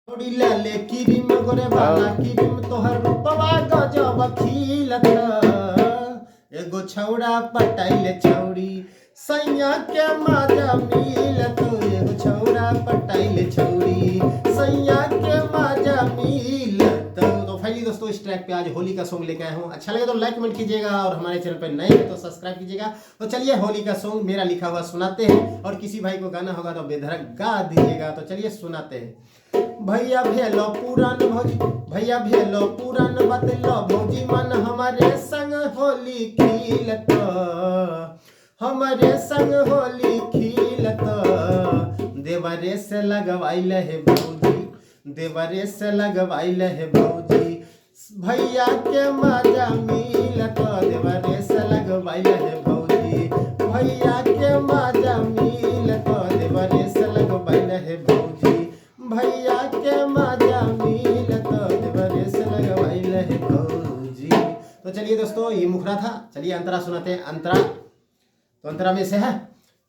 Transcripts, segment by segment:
थोड़ी लाले क्रीम गोरे वाला क्रीम तोहर रूपवा गजब खिलत एगो छौड़ा पटाइले छौड़ी सैया के मजा मिलत एगो छौड़ा पटाइले छौड़ी सैया के मजा मिलत। तो फाइनली दोस्तों इस ट्रैक पे आज होली का सॉन्ग लेके आया हूँ। अच्छा लगे तो लाइक कमेंट कीजिएगा और हमारे चैनल पर नए हैं तो सब्सक्राइब कीजिएगा। तो चलिए होली का सॉन्ग मेरा लिखा हुआ सुनाते हैं और किसी भाई को गाना होगा तो बेधड़क गा दीजिएगा। तो चलिए सुनाते हैं। भैया भेलो पुरान भौजी भैया भेलो पुरान बतलो भौजी मन हमारे संग होली खिलत हमारे संग होली खिलत देवरे से लगवाइल है भौजी देवरे से लगवाइल है भौजी भैया के मजा मिलत देवरे से लगवाइल है भौजी भैया के मजा मिलत देवरे से लगवाइल है भौजी भैया के मजा मिलत देवरे से लगवाइल है भौजी। तो चलिए दोस्तों ये मुखरा था। चलिए अंतरा सुनाते हैं। अंतरा तो अंतरा में से है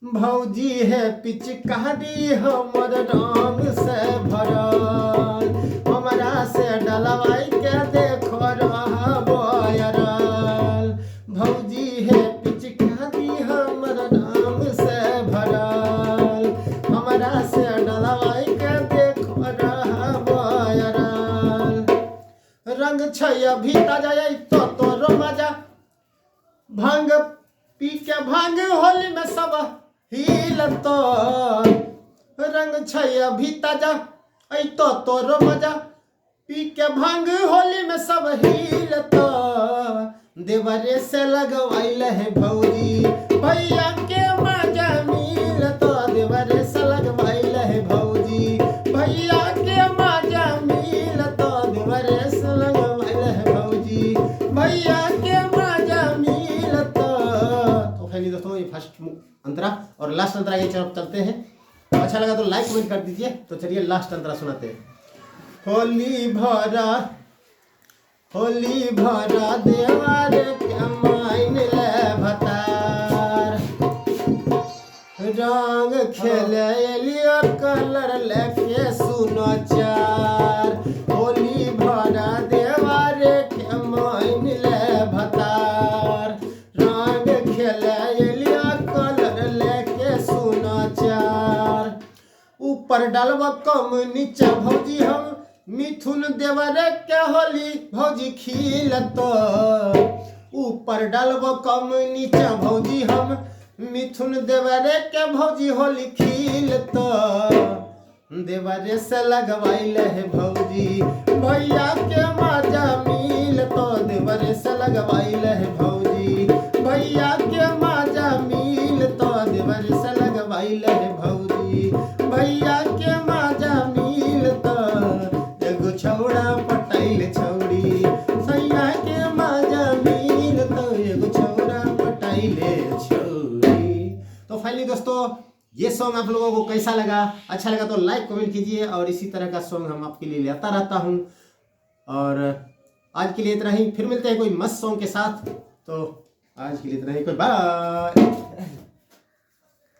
भौजी है पिचकारी हमर रंग से भरल हमरा से डलवाई के देखो रहा बयरल भौजी है पिचकारी हमर रंग से भरल हमरा से डलवाई के देखो रहा बयरल रंग छैया भी ताजा तो तोरो मजा भांग पी के भांग होली में सब हिलत रंग छैया भी ताजा तो तोरो मजा पी के भांग होली में सब हिलत देवरे से लगवाइल है भौजी भैया के मजा मिलत देवरे से लगवाइल है भौजी भैया के मजा मिलत देवरे से लगवाइल है भौजी भैया के मजा मिलत। तो फाइनली दोस्तों ये फर्स्ट अंतरा और लास्ट अंतरा ये तरफ चलते हैं। अच्छा लगा तो लाइक कमेंट कर दीजिए। तो चलिए लास्ट अंतरा सुनाते हैं। होली भरा देवार के माइन ले भतार रंग खेले लियो कलर लेके सुनो चार होली भरा देवार के माइन ले भतार रंग खेले लियो कलर लेके सुनो चार ऊपर डालवा कम नीचे भौजी हम मिथुन देवरे के होली भौजी खिलत ऊपर डालवा कम नीचे भौजी हम मिथुन देवरे के भौजी होली खिलत देवरे से लगवाइल है भौजी भैया के मजा मिलत देवरे से लगवाइल है भौजी भैया के मजा मिलत देवरे से लगवाइल है भौजी भैया के मजा मिलत एगो छौड़ा पटाइल छौड़ी सैया के मजा मिलत एगो छौड़ा पटाइले छौड़ी। तो फाइनली दोस्तों ये सॉन्ग आप लोगों को कैसा लगा? अच्छा लगा तो लाइक कमेंट कीजिए और इसी तरह का सॉन्ग हम आपके लिए लाता रहता हूँ। और आज के लिए इतना ही, फिर मिलते हैं कोई मस्त सॉन्ग के साथ। तो आज के लिए इतना ही, कोई बाय।